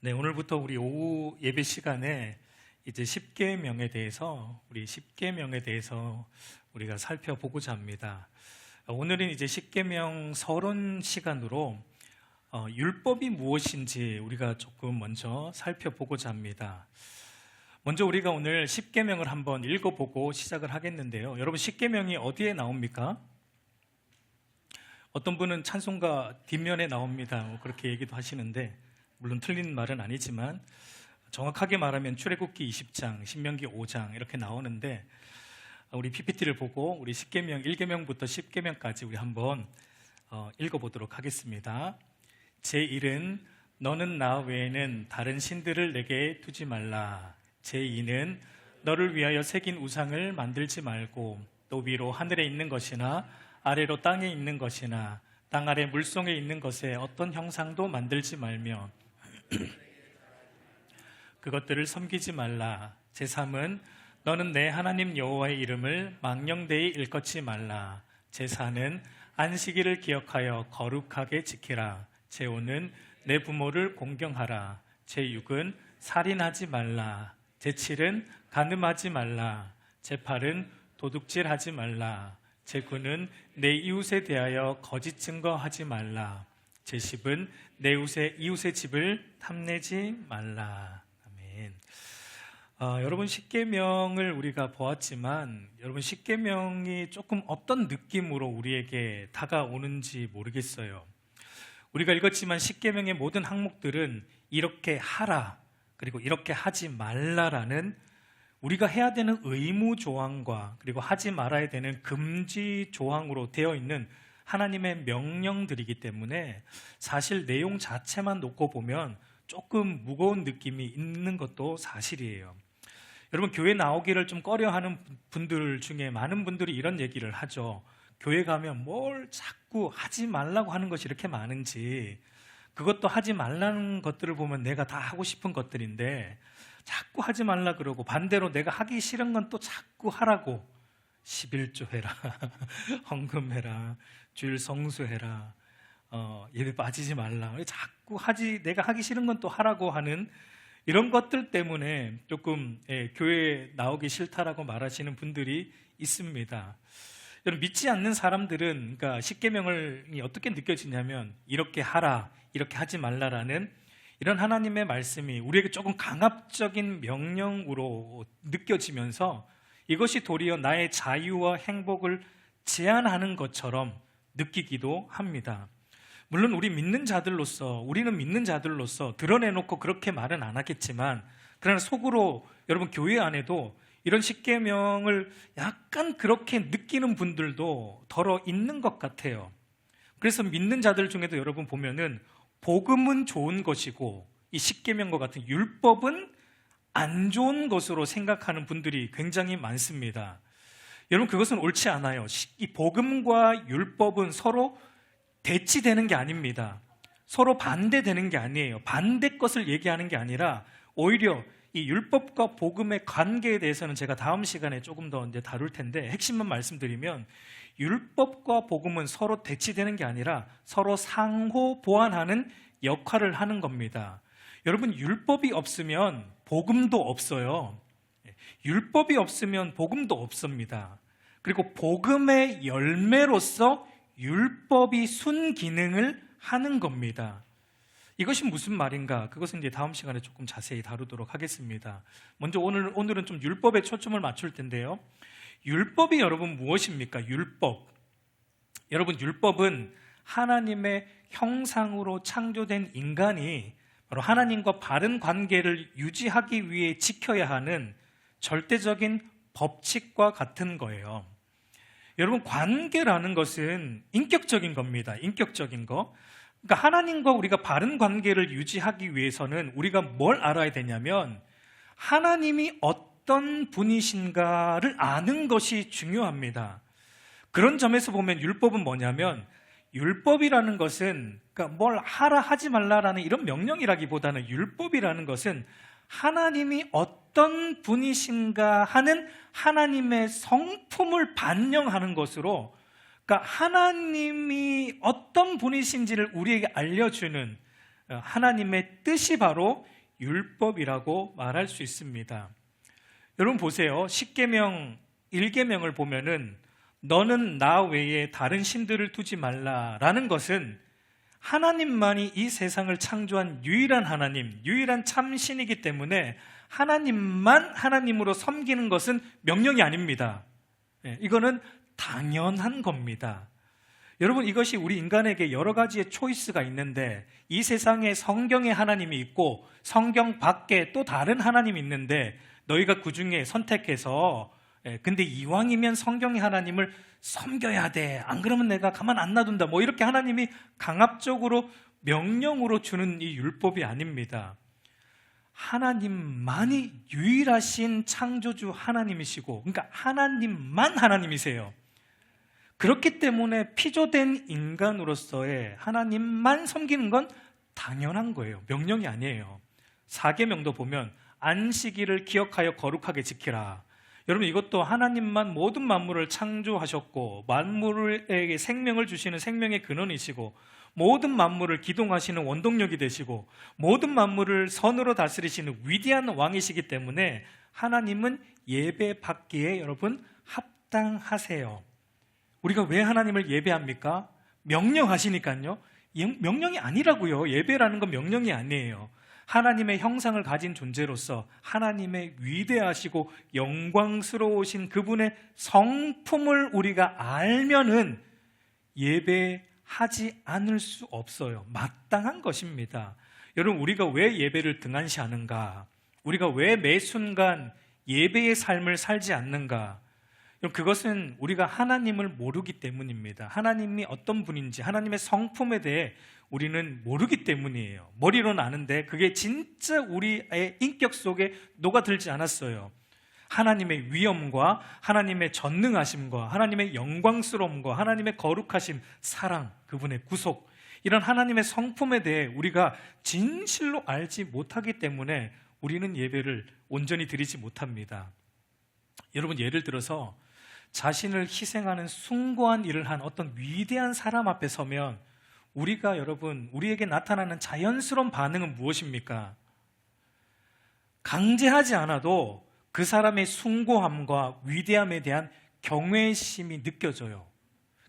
네, 오늘부터 우리 오후 예배 시간에 이제 십계명에 대해서 우리가 살펴보고자 합니다. 오늘은 이제 십계명 서론 시간으로 율법이 무엇인지 우리가 조금 먼저 살펴보고자 합니다. 먼저 우리가 오늘 십계명을 한번 읽어보고 시작을 하겠는데요. 여러분, 십계명이 어디에 나옵니까? 어떤 분은 찬송가 뒷면에 나옵니다. 그렇게 얘기도 하시는데, 물론 틀린 말은 아니지만 정확하게 말하면 출애굽기 20장, 신명기 5장 이렇게 나오는데, 우리 PPT를 보고 우리 십계명 1계명부터 10계명까지 우리 한번 읽어보도록 하겠습니다. 제1은 너는 나 외에는 다른 신들을 내게 두지 말라. 제2는 너를 위하여 새긴 우상을 만들지 말고 또 위로 하늘에 있는 것이나 아래로 땅에 있는 것이나 땅 아래 물속에 있는 것에 어떤 형상도 만들지 말며 그것들을 섬기지 말라. 제3은 너는 내 하나님 여호와의 이름을 망령되이 일컫지 말라. 제4는 안식일을 기억하여 거룩하게 지키라. 제5는 내 부모를 공경하라. 제6은 살인하지 말라. 제7은 간음하지 말라. 제8은 도둑질하지 말라. 제9는 내 이웃에 대하여 거짓 증거하지 말라. 제10은 내 이웃의 집을 탐내지 말라. 아멘. 여러분, 십계명을 우리가 보았지만 여러분, 십계명이 조금 어떤 느낌으로 우리에게 다가오는지 모르겠어요. 우리가 읽었지만 십계명의 모든 항목들은 이렇게 하라, 그리고 이렇게 하지 말라라는 우리가 해야 되는 의무 조항과 그리고 하지 말아야 되는 금지 조항으로 되어 있는 하나님의 명령들이기 때문에 사실 내용 자체만 놓고 보면 조금 무거운 느낌이 있는 것도 사실이에요. 여러분, 교회 나오기를 좀 꺼려하는 분들 중에 많은 분들이 이런 얘기를 하죠. 교회 가면 뭘 자꾸 하지 말라고 하는 것이 이렇게 많은지, 그것도 하지 말라는 것들을 보면 내가 다 하고 싶은 것들인데 자꾸 하지 말라 그러고, 반대로 내가 하기 싫은 건 또 자꾸 하라고. 11조 해라, 헌금해라, 주일 성수해라, 예배 빠지지 말라. 자꾸 내가 하기 싫은 건 또 하라고 하는 이런 것들 때문에 조금 교회에 나오기 싫다라고 말하시는 분들이 있습니다. 여러분, 믿지 않는 사람들은 그러니까 십계명이 어떻게 느껴지냐면 이렇게 하라, 이렇게 하지 말라라는 이런 하나님의 말씀이 우리에게 조금 강압적인 명령으로 느껴지면서 이것이 도리어 나의 자유와 행복을 제한하는 것처럼 느끼기도 합니다. 물론 우리는 믿는 자들로서 드러내놓고 그렇게 말은 안 하겠지만, 그러나 속으로 여러분, 교회 안에도 이런 십계명을 약간 그렇게 느끼는 분들도 덜어 있는 것 같아요. 그래서 믿는 자들 중에도 여러분 보면은 복음은 좋은 것이고 이 십계명과 같은 율법은 안 좋은 것으로 생각하는 분들이 굉장히 많습니다. 여러분, 그것은 옳지 않아요. 이 복음과 율법은 서로 대치되는 게 아닙니다. 서로 반대되는 게 아니에요. 반대 것을 얘기하는 게 아니라 오히려 이 율법과 복음의 관계에 대해서는 제가 다음 시간에 조금 더 이제 다룰 텐데, 핵심만 말씀드리면 율법과 복음은 서로 대치되는 게 아니라 서로 상호 보완하는 역할을 하는 겁니다. 여러분, 율법이 없으면 복음도 없어요. 율법이 없으면 복음도 없습니다. 그리고 복음의 열매로서 율법이 순기능을 하는 겁니다. 이것이 무슨 말인가? 그것은 이제 다음 시간에 조금 자세히 다루도록 하겠습니다. 먼저 오늘은 좀 율법에 초점을 맞출 텐데요. 율법이 여러분 무엇입니까? 여러분, 율법은 하나님의 형상으로 창조된 인간이 바로 하나님과 바른 관계를 유지하기 위해 지켜야 하는 절대적인 법칙과 같은 거예요. 여러분, 관계라는 것은 인격적인 겁니다. 인격적인 거. 그러니까 하나님과 우리가 바른 관계를 유지하기 위해서는 우리가 뭘 알아야 되냐면 하나님이 어떤 분이신가를 아는 것이 중요합니다. 그런 점에서 보면 율법은 뭐냐면, 율법이라는 것은 그러니까 뭘 하라 하지 말라라는 이런 명령이라기보다는 율법이라는 것은 하나님이 어떤 분이신가 하는 하나님의 성품을 반영하는 것으로, 그러니까 하나님이 어떤 분이신지를 우리에게 알려주는 하나님의 뜻이 바로 율법이라고 말할 수 있습니다. 여러분 보세요. 십계명 1계명을 보면은 너는 나 외에 다른 신들을 두지 말라라는 것은 하나님만이 이 세상을 창조한 유일한 하나님, 유일한 참신이기 때문에 하나님만 하나님으로 섬기는 것은 명령이 아닙니다. 이거는 당연한 겁니다. 여러분, 이것이 우리 인간에게 여러 가지의 초이스가 있는데 이 세상에 성경의 하나님이 있고 성경 밖에 또 다른 하나님이 있는데 너희가 그 중에 선택해서 근데 이왕이면 성경의 하나님을 섬겨야 돼. 안 그러면 내가 가만 안 놔둔다. 뭐 이렇게 하나님이 강압적으로 명령으로 주는 이 율법이 아닙니다. 하나님만이 유일하신 창조주 하나님이시고, 그러니까 하나님만 하나님이세요. 그렇기 때문에 피조된 인간으로서의 하나님만 섬기는 건 당연한 거예요. 명령이 아니에요. 4계명도 보면 안식일을 기억하여 거룩하게 지키라. 여러분, 이것도 하나님만 모든 만물을 창조하셨고 만물에게 생명을 주시는 생명의 근원이시고 모든 만물을 기동하시는 원동력이 되시고 모든 만물을 선으로 다스리시는 위대한 왕이시기 때문에 하나님은 예배받기에 여러분 합당하세요. 우리가 왜 하나님을 예배합니까? 명령하시니까요. 명령이 아니라고요. 예배라는 건 명령이 아니에요. 하나님의 형상을 가진 존재로서 하나님의 위대하시고 영광스러우신 그분의 성품을 우리가 알면은 예배하지 않을 수 없어요. 마땅한 것입니다. 여러분, 우리가 왜 예배를 등한시하는가? 우리가 왜 매 순간 예배의 삶을 살지 않는가? 그것은 우리가 하나님을 모르기 때문입니다. 하나님이 어떤 분인지, 하나님의 성품에 대해 우리는 모르기 때문이에요. 머리로는 아는데 그게 진짜 우리의 인격 속에 녹아들지 않았어요. 하나님의 위엄과 하나님의 전능하심과 하나님의 영광스러움과 하나님의 거룩하심, 사랑, 그분의 구속, 이런 하나님의 성품에 대해 우리가 진실로 알지 못하기 때문에 우리는 예배를 온전히 드리지 못합니다. 여러분, 예를 들어서 자신을 희생하는 숭고한 일을 한 어떤 위대한 사람 앞에 서면 우리에게 나타나는 자연스러운 반응은 무엇입니까? 강제하지 않아도 그 사람의 숭고함과 위대함에 대한 경외심이 느껴져요.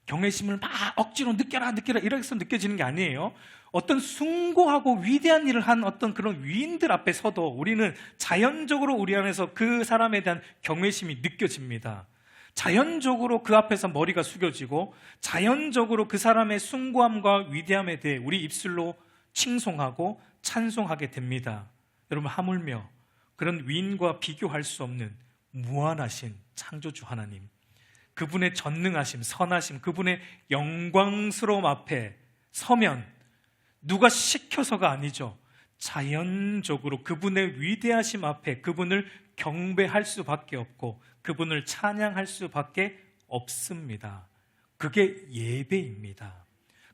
경외심을 막 억지로 느껴라 이렇게 해서 느껴지는 게 아니에요. 어떤 숭고하고 위대한 일을 한 어떤 그런 위인들 앞에 서도 우리는 자연적으로 우리 안에서 그 사람에 대한 경외심이 느껴집니다. 자연적으로 그 앞에서 머리가 숙여지고 자연적으로 그 사람의 숭고함과 위대함에 대해 우리 입술로 칭송하고 찬송하게 됩니다. 여러분, 하물며 그런 위인과 비교할 수 없는 무한하신 창조주 하나님, 그분의 전능하심, 선하심, 그분의 영광스러움 앞에 서면 누가 시켜서가 아니죠. 자연적으로 그분의 위대하심 앞에 그분을 경배할 수밖에 없고 그분을 찬양할 수밖에 없습니다. 그게 예배입니다.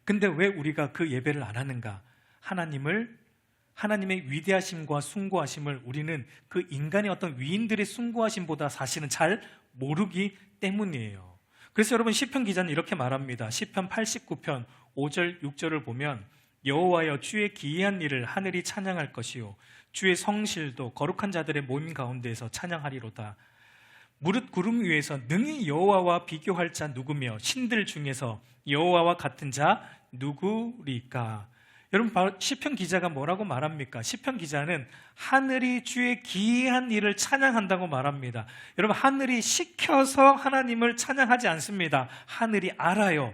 근데 왜 우리가 그 예배를 안 하는가? 하나님의 위대하심과 숭고하심을 우리는 그 인간의 어떤 위인들의 숭고하심보다 사실은 잘 모르기 때문이에요. 그래서 여러분, 시편 기자는 이렇게 말합니다. 시편 89편 5절 6절을 보면 여호와여, 주의 기이한 일을 하늘이 찬양할 것이요 주의 성실도 거룩한 자들의 모임 가운데에서 찬양하리로다. 무릇 구름 위에서 능히 여호와와 비교할 자 누구며 신들 중에서 여호와와 같은 자 누구리까? 여러분, 시편 기자가 뭐라고 말합니까? 시편 기자는 하늘이 주의 기이한 일을 찬양한다고 말합니다. 여러분, 하늘이 시켜서 하나님을 찬양하지 않습니다. 하늘이 알아요.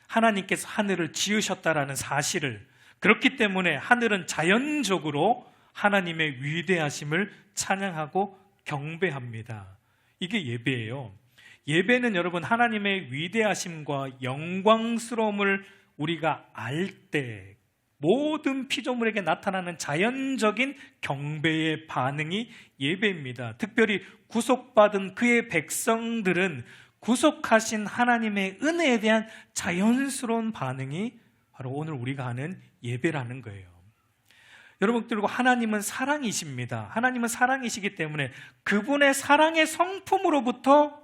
하나님께서 하늘을 지으셨다라는 사실을. 그렇기 때문에 하늘은 자연적으로 하나님의 위대하심을 찬양하고 경배합니다. 이게 예배예요. 예배는 여러분, 하나님의 위대하심과 영광스러움을 우리가 알 때 모든 피조물에게 나타나는 자연적인 경배의 반응이 예배입니다. 특별히 구속받은 그의 백성들은 구속하신 하나님의 은혜에 대한 자연스러운 반응이 바로 오늘 우리가 하는 예배라는 거예요. 여러분, 그리고 하나님은 사랑이십니다. 하나님은 사랑이시기 때문에 그분의 사랑의 성품으로부터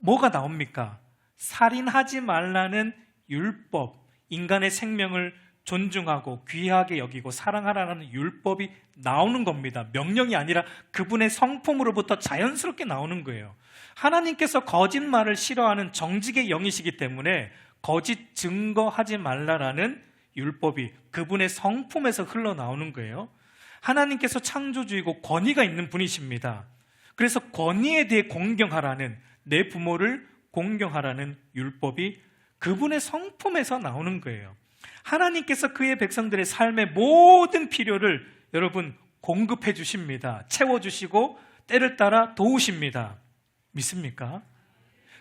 뭐가 나옵니까? 살인하지 말라는 율법, 인간의 생명을 존중하고 귀하게 여기고 사랑하라는 율법이 나오는 겁니다. 명령이 아니라 그분의 성품으로부터 자연스럽게 나오는 거예요. 하나님께서 거짓말을 싫어하는 정직의 영이시기 때문에 거짓 증거하지 말라라는 율법이 그분의 성품에서 흘러나오는 거예요. 하나님께서 창조주이고 권위가 있는 분이십니다. 그래서 권위에 대해 공경하라는, 내 부모를 공경하라는 율법이 그분의 성품에서 나오는 거예요. 하나님께서 그의 백성들의 삶의 모든 필요를 여러분 공급해 주십니다. 채워주시고 때를 따라 도우십니다. 믿습니까?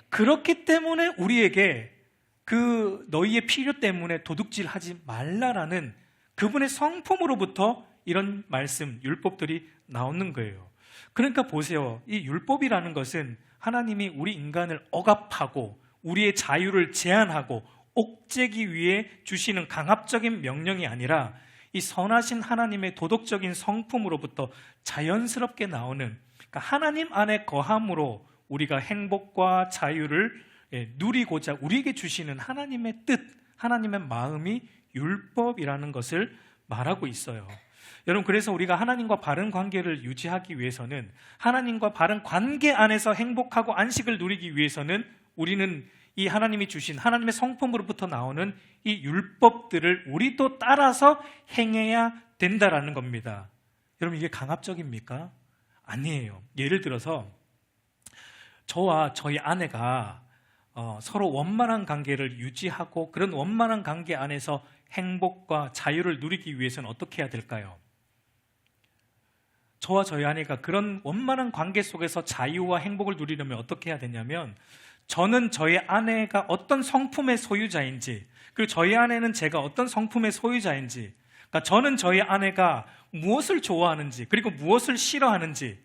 그렇기 때문에 우리에게 그 너희의 필요 때문에 도둑질하지 말라라는 그분의 성품으로부터 이런 말씀, 율법들이 나오는 거예요. 그러니까 보세요. 이 율법이라는 것은 하나님이 우리 인간을 억압하고 우리의 자유를 제한하고 옥죄기 위해 주시는 강압적인 명령이 아니라 이 선하신 하나님의 도덕적인 성품으로부터 자연스럽게 나오는, 그러니까 하나님 안에 거함으로 우리가 행복과 자유를 누리고자 우리에게 주시는 하나님의 뜻, 하나님의 마음이 율법이라는 것을 말하고 있어요. 여러분, 그래서 우리가 하나님과 바른 관계를 유지하기 위해서는, 하나님과 바른 관계 안에서 행복하고 안식을 누리기 위해서는 우리는 이 하나님이 주신 하나님의 성품으로부터 나오는 이 율법들을 우리도 따라서 행해야 된다라는 겁니다. 여러분, 이게 강압적입니까? 아니에요. 예를 들어서 저와 저희 아내가 서로 원만한 관계를 유지하고 그런 원만한 관계 안에서 행복과 자유를 누리기 위해서는 어떻게 해야 될까요? 저와 저희 아내가 그런 원만한 관계 속에서 자유와 행복을 누리려면 어떻게 해야 되냐면, 저는 저희 아내가 어떤 성품의 소유자인지, 그리고 저희 아내는 제가 어떤 성품의 소유자인지, 그러니까 저는 저희 아내가 무엇을 좋아하는지 그리고 무엇을 싫어하는지,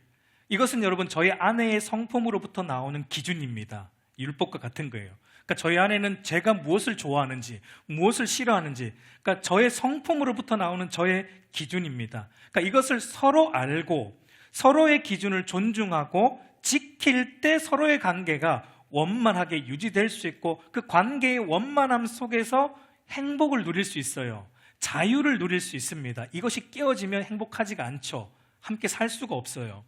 이것은 여러분 저희 아내의 성품으로부터 나오는 기준입니다. 율법과 같은 거예요. 그러니까 저희 아내는 제가 무엇을 좋아하는지 무엇을 싫어하는지, 그러니까 저의 성품으로부터 나오는 저의 기준입니다. 그러니까 이것을 서로 알고 서로의 기준을 존중하고 지킬 때 서로의 관계가 원만하게 유지될 수 있고, 그 관계의 원만함 속에서 행복을 누릴 수 있어요. 자유를 누릴 수 있습니다. 이것이 깨어지면 행복하지가 않죠. 함께 살 수가 없어요.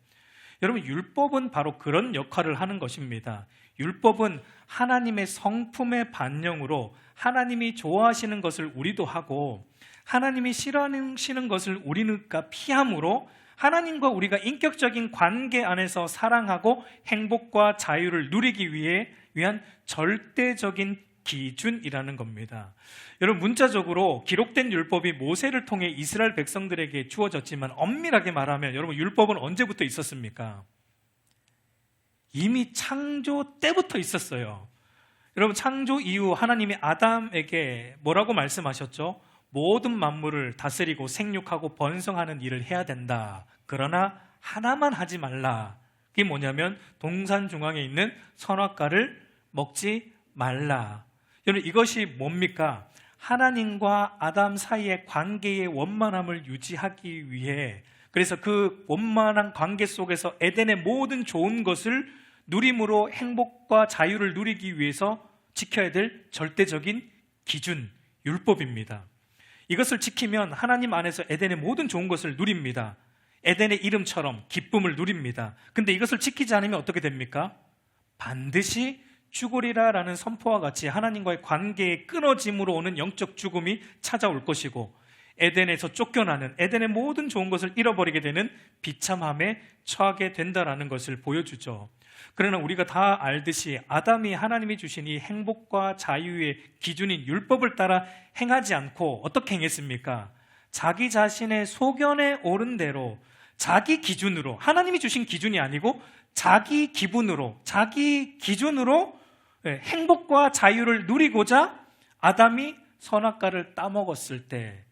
여러분, 율법은 바로 그런 역할을 하는 것입니다. 율법은 하나님의 성품의 반영으로 하나님이 좋아하시는 것을 우리도 하고 하나님이 싫어하시는 것을 우리는 피함으로 하나님과 우리가 인격적인 관계 안에서 사랑하고 행복과 자유를 누리기 위한 절대적인 기준이라는 겁니다. 여러분, 문자적으로 기록된 율법이 모세를 통해 이스라엘 백성들에게 주어졌지만 엄밀하게 말하면 여러분, 율법은 언제부터 있었습니까? 이미 창조 때부터 있었어요. 여러분, 창조 이후 하나님이 아담에게 뭐라고 말씀하셨죠? 모든 만물을 다스리고 생육하고 번성하는 일을 해야 된다. 그러나 하나만 하지 말라. 그게 뭐냐면 동산 중앙에 있는 선악과를 먹지 말라. 여러분, 이것이 뭡니까? 하나님과 아담 사이의 관계의 원만함을 유지하기 위해, 그래서 그 원만한 관계 속에서 에덴의 모든 좋은 것을 누림으로 행복과 자유를 누리기 위해서 지켜야 될 절대적인 기준, 율법입니다. 이것을 지키면 하나님 안에서 에덴의 모든 좋은 것을 누립니다. 에덴의 이름처럼 기쁨을 누립니다. 근데 이것을 지키지 않으면 어떻게 됩니까? 반드시 죽으리라라는 선포와 같이 하나님과의 관계의 끊어짐으로 오는 영적 죽음이 찾아올 것이고, 에덴에서 쫓겨나는, 에덴의 모든 좋은 것을 잃어버리게 되는 비참함에 처하게 된다라는 것을 보여주죠. 그러나 우리가 다 알듯이 아담이 하나님이 주신 이 행복과 자유의 기준인 율법을 따라 행하지 않고 어떻게 행했습니까? 자기 자신의 소견에 오른 대로 자기 기준으로, 하나님이 주신 기준이 아니고 자기 기분으로, 자기 기준으로 행복과 자유를 누리고자 아담이 선악과를 따먹었을 때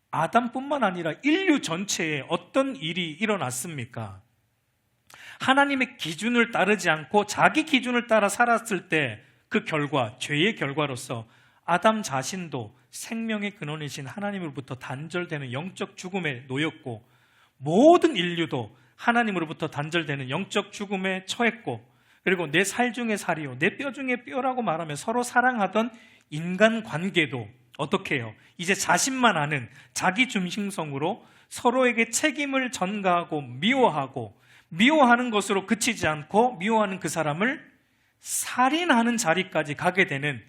아담뿐만 아니라 인류 전체에 어떤 일이 일어났습니까? 하나님의 기준을 따르지 않고 자기 기준을 따라 살았을 때 그 결과, 죄의 결과로서 아담 자신도 생명의 근원이신 하나님으로부터 단절되는 영적 죽음에 놓였고, 모든 인류도 하나님으로부터 단절되는 영적 죽음에 처했고, 그리고 내 살 중에 살이요 내 뼈 중에 뼈라고 말하며 서로 사랑하던 인간 관계도 어떻게 해요? 이제 자신만 아는 자기 중심성으로 서로에게 책임을 전가하고 미워하는 것으로 그치지 않고 미워하는 그 사람을 살인하는 자리까지 가게 되는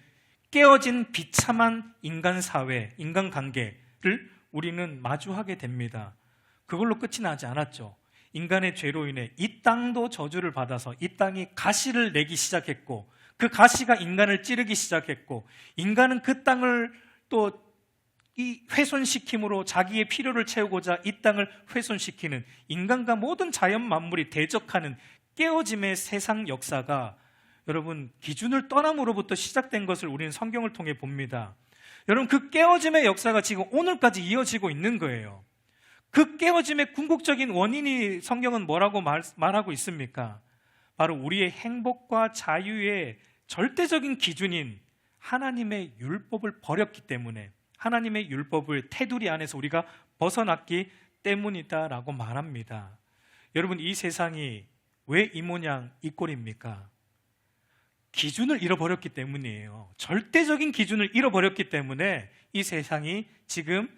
깨어진 비참한 인간 사회, 인간 관계를 우리는 마주하게 됩니다. 그걸로 끝이 나지 않았죠. 인간의 죄로 인해 이 땅도 저주를 받아서 이 땅이 가시를 내기 시작했고, 그 가시가 인간을 찌르기 시작했고, 인간은 그 땅을 또 이 훼손시킴으로 자기의 필요를 채우고자 이 땅을 훼손시키는, 인간과 모든 자연 만물이 대적하는 깨어짐의 세상 역사가 여러분 기준을 떠남으로부터 시작된 것을 우리는 성경을 통해 봅니다. 여러분, 그 깨어짐의 역사가 지금 오늘까지 이어지고 있는 거예요. 그 깨어짐의 궁극적인 원인이 성경은 뭐라고 말하고 있습니까? 바로 우리의 행복과 자유의 절대적인 기준인 하나님의 율법을 버렸기 때문에, 하나님의 율법을 테두리 안에서 우리가 벗어났기 때문이다라고 말합니다. 여러분, 이 세상이 왜 이 모양 이 꼴입니까? 기준을 잃어버렸기 때문이에요. 절대적인 기준을 잃어버렸기 때문에 이 세상이 지금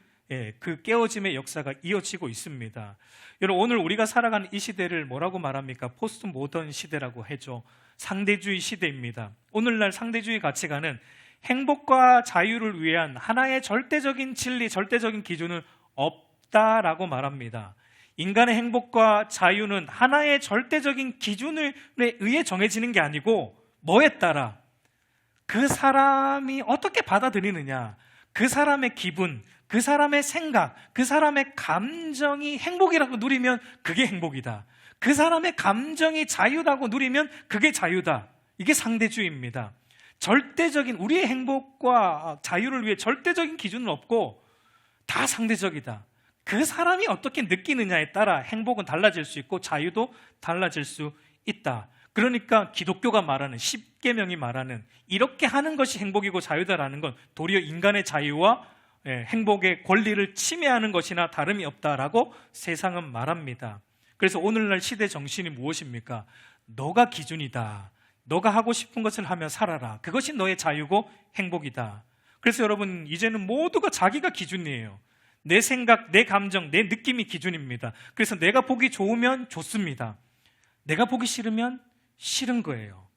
그 깨어짐의 역사가 이어지고 있습니다. 여러분, 오늘 우리가 살아가는 이 시대를 뭐라고 말합니까? 포스트 모던 시대라고 하죠. 상대주의 시대입니다. 오늘날 상대주의 가치관은 행복과 자유를 위한 하나의 절대적인 진리, 절대적인 기준은 없다라고 말합니다. 인간의 행복과 자유는 하나의 절대적인 기준에 의해 정해지는 게 아니고 뭐에 따라 그 사람이 어떻게 받아들이느냐, 그 사람의 기분, 그 사람의 생각, 그 사람의 감정이 행복이라고 누리면 그게 행복이다. 그 사람의 감정이 자유라고 누리면 그게 자유다. 이게 상대주의입니다. 절대적인 우리의 행복과 자유를 위해 절대적인 기준은 없고 다 상대적이다. 그 사람이 어떻게 느끼느냐에 따라 행복은 달라질 수 있고 자유도 달라질 수 있다. 그러니까 기독교가 말하는, 십계명이 말하는 이렇게 하는 것이 행복이고 자유다라는 건 도리어 인간의 자유와 행복의 권리를 침해하는 것이나 다름이 없다라고 세상은 말합니다. 그래서 오늘날 시대 정신이 무엇입니까? 너가 기준이다. 너가 하고 싶은 것을 하며 살아라. 그것이 너의 자유고 행복이다. 그래서 여러분, 이제는 모두가 자기가 기준이에요. 내 생각, 내 감정, 내 느낌이 기준입니다. 그래서 내가 보기 좋으면 좋습니다. 내가 보기 싫으면 싫은 거예요.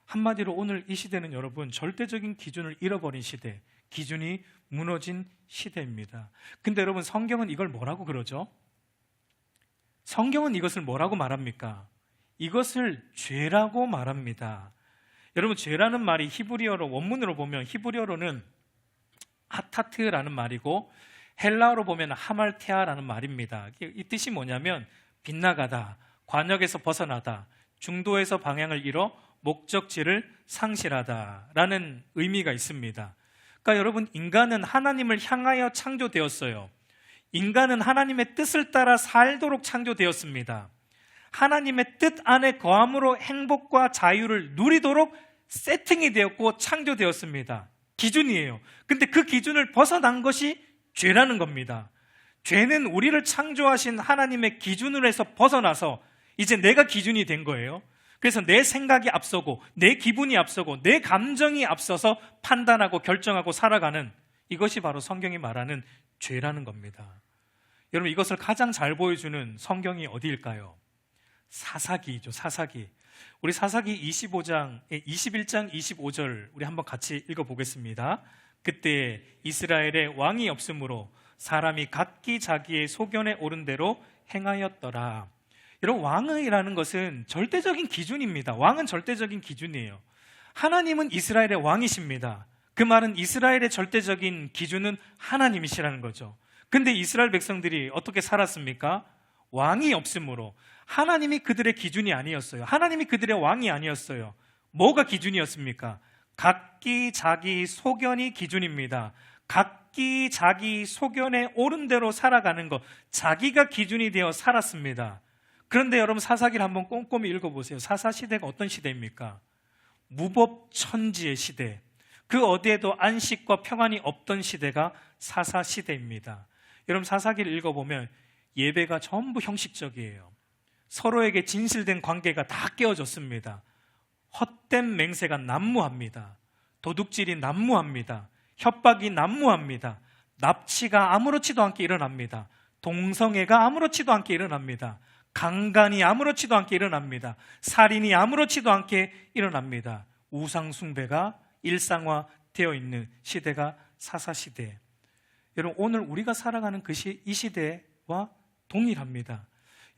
한마디로 오늘 이 시대는 여러분 절대적인 기준을 잃어버린 시대, 기준이 무너진 시대입니다. 근데 여러분, 성경은 이걸 뭐라고 그러죠? 성경은 이것을 뭐라고 말합니까? 이것을 죄라고 말합니다. 여러분, 죄라는 말이 히브리어로, 원문으로 보면 히브리어로는 하타트라는 말이고 헬라어로 보면 하말테아라는 말입니다. 이 뜻이 뭐냐면 빗나가다, 관역에서 벗어나다, 중도에서 방향을 잃어 목적지를 상실하다라는 의미가 있습니다. 그러니까 여러분, 인간은 하나님을 향하여 창조되었어요. 인간은 하나님의 뜻을 따라 살도록 창조되었습니다. 하나님의 뜻 안에 거함으로 행복과 자유를 누리도록 세팅이 되었고 창조되었습니다. 기준이에요. 근데 그 기준을 벗어난 것이 죄라는 겁니다. 죄는 우리를 창조하신 하나님의 기준을 해서 벗어나서 이제 내가 기준이 된 거예요. 그래서 내 생각이 앞서고 내 기분이 앞서고 내 감정이 앞서서 판단하고 결정하고 살아가는, 이것이 바로 성경이 말하는 죄라는 겁니다. 여러분, 이것을 가장 잘 보여주는 성경이 어디일까요? 사사기죠. 사사기. 우리 사사기 21장 25절 우리 한번 같이 읽어보겠습니다. 그때 이스라엘에 왕이 없으므로 사람이 각기 자기의 소견에 오른 대로 행하였더라. 여러분, 왕이라는 것은 절대적인 기준입니다. 왕은 절대적인 기준이에요. 하나님은 이스라엘의 왕이십니다. 그 말은 이스라엘의 절대적인 기준은 하나님이시라는 거죠. 근데 이스라엘 백성들이 어떻게 살았습니까? 왕이 없으므로. 하나님이 그들의 기준이 아니었어요. 하나님이 그들의 왕이 아니었어요. 뭐가 기준이었습니까? 각기 자기 소견이 기준입니다. 각기 자기 소견에 옳은 대로 살아가는 것, 자기가 기준이 되어 살았습니다. 그런데 여러분, 사사기를 한번 꼼꼼히 읽어보세요. 사사시대가 어떤 시대입니까? 무법천지의 시대, 그 어디에도 안식과 평안이 없던 시대가 사사시대입니다. 여러분, 사사기를 읽어보면 예배가 전부 형식적이에요. 서로에게 진실된 관계가 다 깨어졌습니다. 헛된 맹세가 난무합니다. 도둑질이 난무합니다. 협박이 난무합니다. 납치가 아무렇지도 않게 일어납니다. 동성애가 아무렇지도 않게 일어납니다. 강간이 아무렇지도 않게 일어납니다. 살인이 아무렇지도 않게 일어납니다. 우상 숭배가 일상화되어 있는 시대가 사사시대. 여러분, 오늘 우리가 살아가는 이 시대와 동일합니다.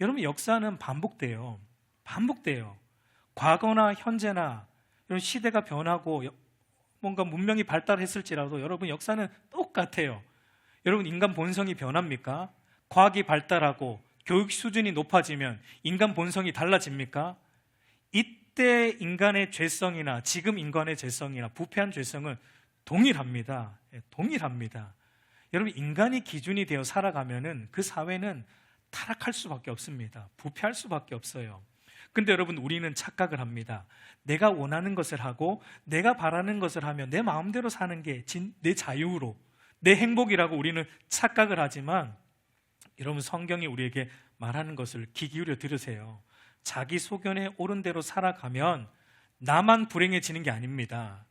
여러분, 역사는 반복돼요. 과거나 현재나 이런 시대가 변하고 뭔가 문명이 발달했을지라도 여러분, 역사는 똑같아요. 여러분, 인간 본성이 변합니까? 과학이 발달하고 교육 수준이 높아지면 인간 본성이 달라집니까? 이때 인간의 죄성이나 지금 인간의 죄성이나 부패한 죄성은 동일합니다. 동일합니다. 여러분, 인간이 기준이 되어 살아가면은 그 사회는 타락할 수밖에 없습니다. 부패할 수밖에 없어요. 근데 여러분, 우리는 착각을 합니다. 내가 원하는 것을 하고 내가 바라는 것을 하면 내 마음대로 사는 게 내 자유로, 내 행복이라고 우리는 착각을 하지만, 여러분, 성경이 우리에게 말하는 것을 귀 기울여 들으세요. 자기 소견에 옳은 대로 살아가면 나만 불행해지는 게 아닙니다.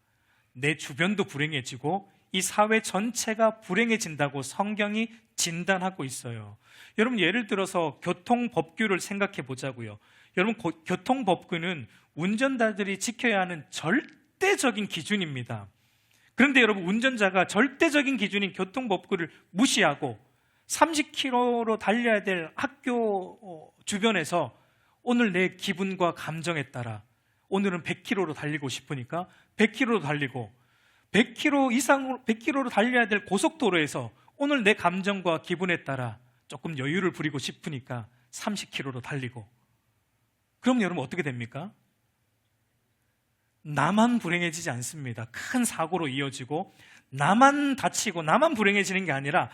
내 주변도 불행해지고 이 사회 전체가 불행해진다고 성경이 진단하고 있어요. 여러분, 예를 들어서 교통법규를 생각해 보자고요. 여러분, 교통법규는 운전자들이 지켜야 하는 절대적인 기준입니다. 그런데 여러분, 운전자가 절대적인 기준인 교통법규를 무시하고 30km로 달려야 될 학교 주변에서 오늘 내 기분과 감정에 따라 오늘은 100km로 달리고 싶으니까 100km로 달리고, 100km로 달려야 될 고속도로에서 오늘 내 감정과 기분에 따라 조금 여유를 부리고 싶으니까 30km로 달리고, 그럼 여러분 어떻게 됩니까? 나만 불행해지지 않습니다. 큰 사고로 이어지고 나만 다치고 나만 불행해지는 게 아니라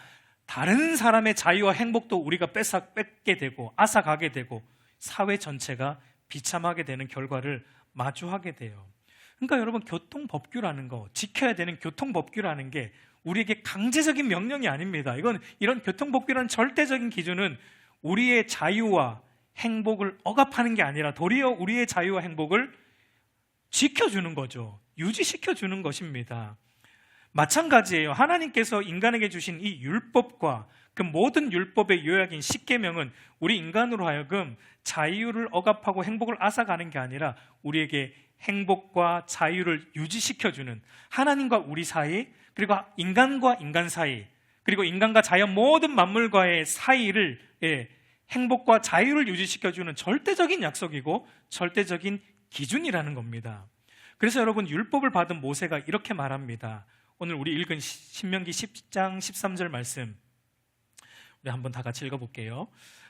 다른 사람의 자유와 행복도 우리가 뺏게 되고 앗아가게 되고 사회 전체가 비참하게 되는 결과를 마주하게 돼요. 그러니까 여러분, 교통법규라는 거, 지켜야 되는 교통법규라는 게 우리에게 강제적인 명령이 아닙니다. 이런 교통법규라는 절대적인 기준은 우리의 자유와 행복을 억압하는 게 아니라 도리어 우리의 자유와 행복을 지켜주는 거죠. 유지시켜주는 것입니다. 마찬가지예요. 하나님께서 인간에게 주신 이 율법과 그 모든 율법의 요약인 십계명은 우리 인간으로 하여금 자유를 억압하고 행복을 앗아가는 게 아니라 우리에게 행복과 자유를 유지시켜주는, 하나님과 우리 사이, 그리고 인간과 인간 사이, 그리고 인간과 자연 모든 만물과의 사이를 행복과 자유를 유지시켜주는 절대적인 약속이고 절대적인 기준이라는 겁니다. 그래서 여러분, 율법을 받은 모세가 이렇게 말합니다. 오늘 우리 읽은 신명기 10장 13절 말씀 우리 한번 다 같이 읽어볼게요.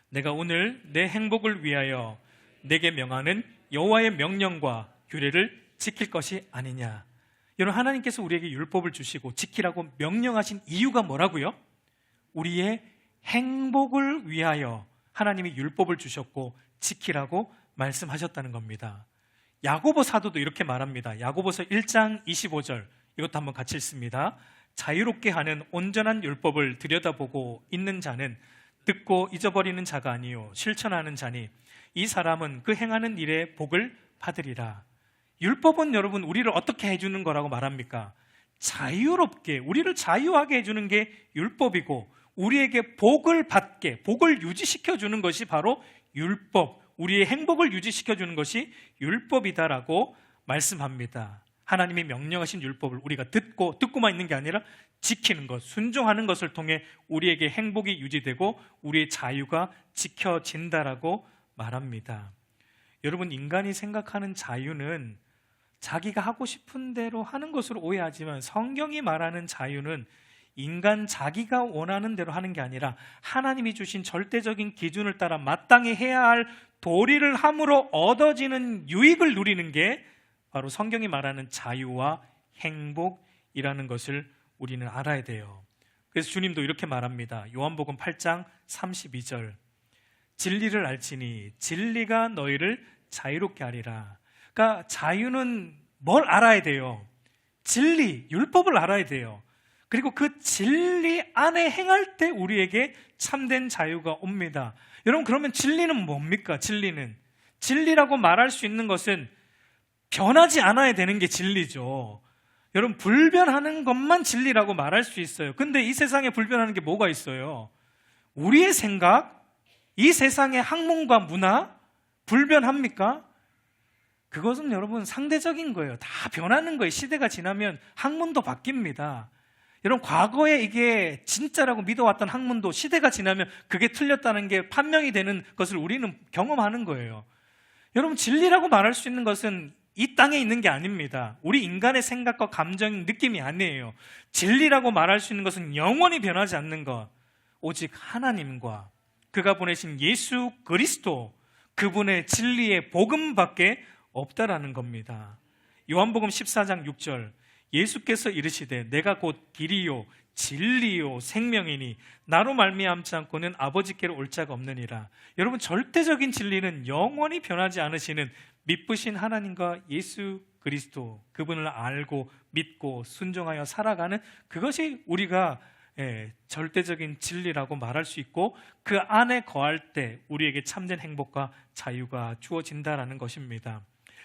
내가 오늘 내 행복을 위하여 내게 명하는 여호와의 명령과 규례를 지킬 것이 아니냐. 여러분, 하나님께서 우리에게 율법을 주시고 지키라고 명령하신 이유가 뭐라고요? 우리의 행복을 위하여 하나님이 율법을 주셨고 지키라고 말씀하셨다는 겁니다. 야고보 사도도 이렇게 말합니다. 야고보서 1장 25절, 이것도 한번 같이 읽습니다. 자유롭게 하는 온전한 율법을 들여다보고 있는 자는 듣고 잊어버리는 자가 아니요 실천하는 자니 이 사람은 그 행하는 일에 복을 받으리라. 율법은 여러분, 우리를 어떻게 해주는 거라고 말합니까? 자유롭게, 우리를 자유하게 해주는 게 율법이고, 우리에게 복을 받게, 복을 유지시켜주는 것이 바로 율법, 우리의 행복을 유지시켜주는 것이 율법이다라고 말씀합니다. 하나님이 명령하신 율법을 우리가 듣고만 있는 게 아니라 지키는 것, 순종하는 것을 통해 우리에게 행복이 유지되고 우리의 자유가 지켜진다라고 말합니다. 여러분, 인간이 생각하는 자유는 자기가 하고 싶은 대로 하는 것으로 오해하지만, 성경이 말하는 자유는 인간 자기가 원하는 대로 하는 게 아니라 하나님이 주신 절대적인 기준을 따라 마땅히 해야 할 도리를 함으로 얻어지는 유익을 누리는 게 바로 성경이 말하는 자유와 행복이라는 것을 우리는 알아야 돼요. 그래서 주님도 이렇게 말합니다. 요한복음 8장 32절, 진리를 알지니 진리가 너희를 자유롭게 하리라. 그러니까 자유는 뭘 알아야 돼요? 진리, 율법을 알아야 돼요. 그리고 그 진리 안에 행할 때 우리에게 참된 자유가 옵니다. 여러분, 그러면 진리는 뭡니까? 진리라고 말할 수 있는 것은 변하지 않아야 되는 게 진리죠. 여러분, 불변하는 것만 진리라고 말할 수 있어요. 근데 이 세상에 불변하는 게 뭐가 있어요? 우리의 생각, 이 세상의 학문과 문화, 불변합니까? 그것은 여러분 상대적인 거예요. 다 변하는 거예요. 시대가 지나면 학문도 바뀝니다. 여러분, 과거에 이게 진짜라고 믿어왔던 학문도 시대가 지나면 그게 틀렸다는 게 판명이 되는 것을 우리는 경험하는 거예요. 여러분, 진리라고 말할 수 있는 것은 이 땅에 있는 게 아닙니다. 우리 인간의 생각과 감정, 느낌이 아니에요. 진리라고 말할 수 있는 것은 영원히 변하지 않는 것, 오직 하나님과 그가 보내신 예수 그리스도, 그분의 진리의 복음밖에 없다라는 겁니다. 요한복음 14장 6절, 예수께서 이르시되 내가 곧 길이요 진리요 생명이니 나로 말미암지 않고는 아버지께로 올 자가 없느니라. 여러분, 절대적인 진리는 영원히 변하지 않으시는 믿으신 하나님과 예수 그리스도, 그분을 알고 믿고 순종하여 살아가는 그것이 우리가 절대적인 진리라고 말할 수 있고, 그 안에 거할 때 우리에게 참된 행복과 자유가 주어진다라는 것입니다.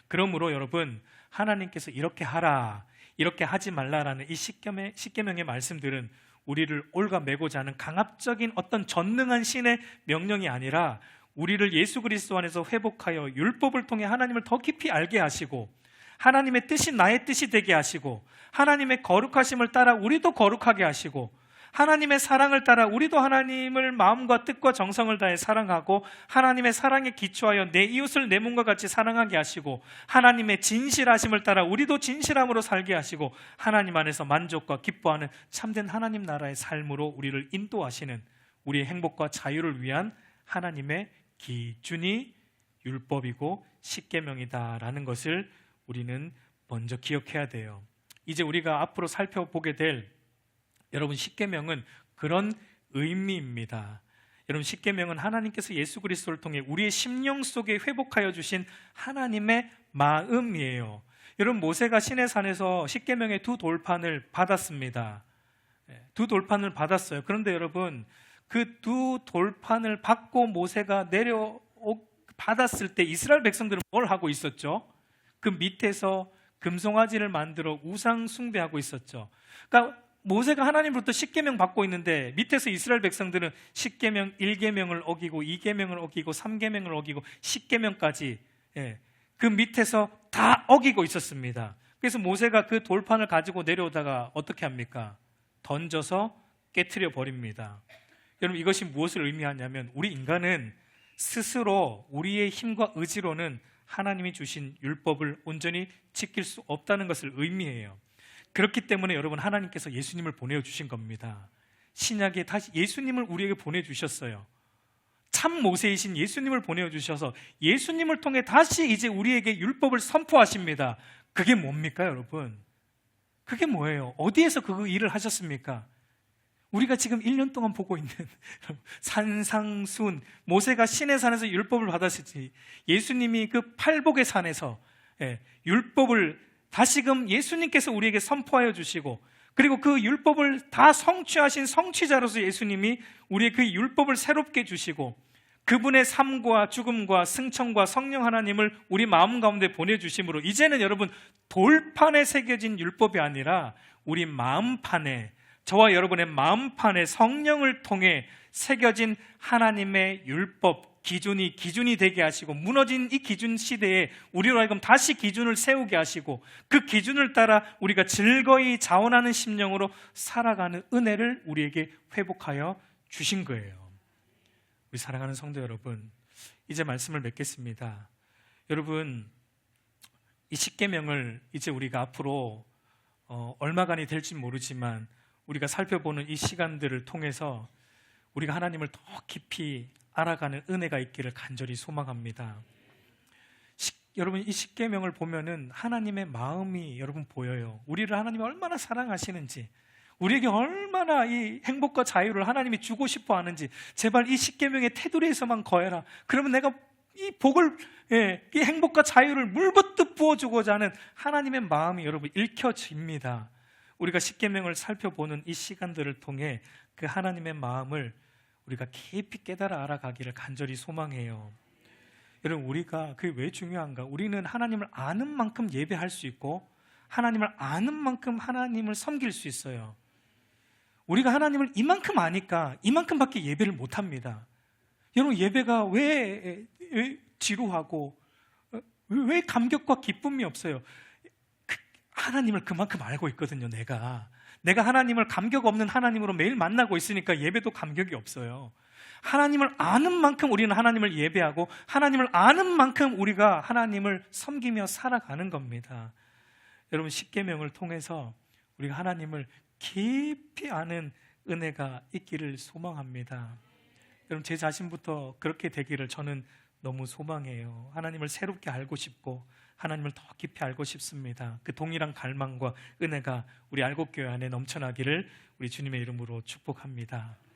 그러므로 여러분, 하나님께서 이렇게 하라, 이렇게 하지 말라라는 이 십계명의 말씀들은 우리를 올가매고자 하는 강압적인 어떤 전능한 신의 명령이 아니라 우리를 예수 그리스도 안에서 회복하여 율법을 통해 하나님을 더 깊이 알게 하시고, 하나님의 뜻이 나의 뜻이 되게 하시고, 하나님의 거룩하심을 따라 우리도 거룩하게 하시고, 하나님의 사랑을 따라 우리도 하나님을 마음과 뜻과 정성을 다해 사랑하고, 하나님의 사랑에 기초하여 내 이웃을 내 몸과 같이 사랑하게 하시고, 하나님의 진실하심을 따라 우리도 진실함으로 살게 하시고, 하나님 안에서 만족과 기뻐하는 참된 하나님 나라의 삶으로 우리를 인도하시는 우리의 행복과 자유를 위한 하나님의 기준이 율법이고 십계명이다라는 것을 우리는 먼저 기억해야 돼요. 이제 우리가 앞으로 살펴보게 될 여러분, 십계명은 그런 의미입니다. 여러분, 십계명은 하나님께서 예수 그리스도를 통해 우리의 심령 속에 회복하여 주신 하나님의 마음이에요. 여러분, 모세가 시내산에서 십계명의 두 돌판을 받았습니다. 두 돌판을 받았어요. 그런데 여러분, 그 두 돌판을 받고 모세가 받았을 때 이스라엘 백성들은 뭘 하고 있었죠? 그 밑에서 금송아지를 만들어 우상 숭배하고 있었죠. 그러니까 모세가 하나님으로부터 십계명 받고 있는데 밑에서 이스라엘 백성들은 십계명 1계명을 어기고 2계명을 어기고 3계명을 어기고 10계명까지 그 밑에서 다 어기고 있었습니다. 그래서 모세가 그 돌판을 가지고 내려오다가 어떻게 합니까? 던져서 깨트려 버립니다. 여러분, 이것이 무엇을 의미하냐면 우리 인간은 스스로 우리의 힘과 의지로는 하나님이 주신 율법을 온전히 지킬 수 없다는 것을 의미해요. 그렇기 때문에 여러분, 하나님께서 예수님을 보내주신 겁니다. 신약에 다시 예수님을 우리에게 보내주셨어요. 참 모세이신 예수님을 보내주셔서 예수님을 통해 다시 이제 우리에게 율법을 선포하십니다. 그게 뭡니까 여러분? 그게 뭐예요? 어디에서 그 일을 하셨습니까? 우리가 지금 1년 동안 보고 있는 산상순, 모세가 시내산에서 율법을 받았을지, 예수님이 그 팔복의 산에서 율법을 다시금 예수님께서 우리에게 선포하여 주시고, 그리고 그 율법을 다 성취하신 성취자로서 예수님이 우리의 그 율법을 새롭게 주시고, 그분의 삶과 죽음과 승천과 성령 하나님을 우리 마음 가운데 보내주심으로 이제는 여러분, 돌판에 새겨진 율법이 아니라 우리 마음판에, 저와 여러분의 마음판에 성령을 통해 새겨진 하나님의 율법, 기준이 되게 하시고, 무너진 이 기준 시대에 우리로 하여금 다시 기준을 세우게 하시고, 그 기준을 따라 우리가 즐거이 자원하는 심령으로 살아가는 은혜를 우리에게 회복하여 주신 거예요. 우리 사랑하는 성도 여러분, 이제 말씀을 맺겠습니다. 여러분, 이 십계명을 이제 우리가 앞으로 얼마간이 될지 모르지만 우리가 살펴보는 이 시간들을 통해서 우리가 하나님을 더 깊이 알아가는 은혜가 있기를 간절히 소망합니다. 여러분, 이 십계명을 보면은 하나님의 마음이 여러분 보여요. 우리를 하나님이 얼마나 사랑하시는지, 우리에게 얼마나 이 행복과 자유를 하나님이 주고 싶어 하는지, 제발 이 십계명의 테두리에서만 거해라. 그러면 내가 이 복을, 이 행복과 자유를 물붓듯 부어주고자 하는 하나님의 마음이 여러분 읽혀집니다. 우리가 십계명을 살펴보는 이 시간들을 통해 그 하나님의 마음을 우리가 깊이 깨달아 알아가기를 간절히 소망해요. 여러분, 우리가 그게 왜 중요한가? 우리는 하나님을 아는 만큼 예배할 수 있고, 하나님을 아는 만큼 하나님을 섬길 수 있어요. 우리가 하나님을 이만큼 아니까 이만큼밖에 예배를 못합니다. 여러분, 예배가 왜 지루하고 왜 감격과 기쁨이 없어요? 하나님을 그만큼 알고 있거든요. 내가 하나님을 감격 없는 하나님으로 매일 만나고 있으니까 예배도 감격이 없어요. 하나님을 아는 만큼 우리는 하나님을 예배하고 하나님을 아는 만큼 우리가 하나님을 섬기며 살아가는 겁니다. 여러분, 십계명을 통해서 우리가 하나님을 깊이 아는 은혜가 있기를 소망합니다. 여러분, 제 자신부터 그렇게 되기를 저는 너무 소망해요. 하나님을 새롭게 알고 싶고 하나님을 더 깊이 알고 싶습니다. 그 동일한 갈망과 은혜가 우리 알곡교회 안에 넘쳐나기를 우리 주님의 이름으로 축복합니다.